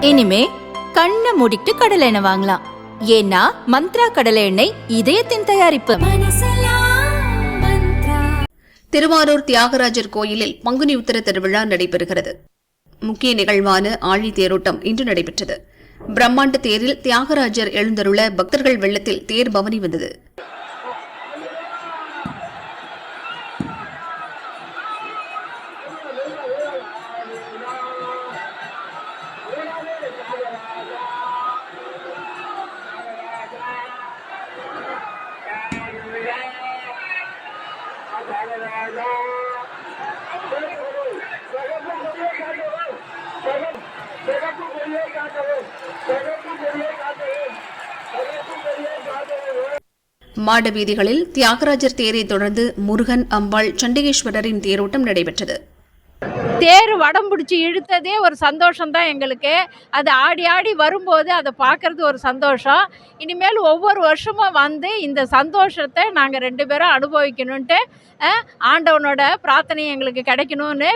இனிமே கண்ணை மூடிட்டு கடலை எண்ணெய் வாங்கலாம். ஏன்னா மந்த்ரா கடலை எண்ணெய் இதயத்தின் தயாரிப்பு. திருவாரூர் தியாகராஜர் கோயிலில் பங்குனி உத்திர திருவிழா நடைபெறுகிறது. முக்கிய நிகழ்வான ஆழி தேரோட்டம் இன்று நடைபெற்றது. பிரம்மாண்ட தேரில் தியாகராஜர் எழுந்தருள பக்தர்கள் வெள்ளத்தில் தேர் பவனி வந்தது. மாட வீதிகளில் தியாகராஜர் தேரை தொடர்ந்து முருகன், அம்பாள், சண்டிகேஸ்வரரின் தேரோட்டம் நடைபெற்றது. தேர் வடம் பிடிச்சி இழுத்ததே ஒரு சந்தோஷம்தான் எங்களுக்கு. அது ஆடி ஆடி வரும்போது அதை பார்க்கறது ஒரு சந்தோஷம். இனிமேல் ஒவ்வொரு வருஷமும் வந்து இந்த சந்தோஷத்தை நாங்கள் 2 பேரும் அனுபவிக்கணுன்ட்டு ஆண்டவனோட பிரார்த்தனை எங்களுக்கு கிடைக்கணும்னு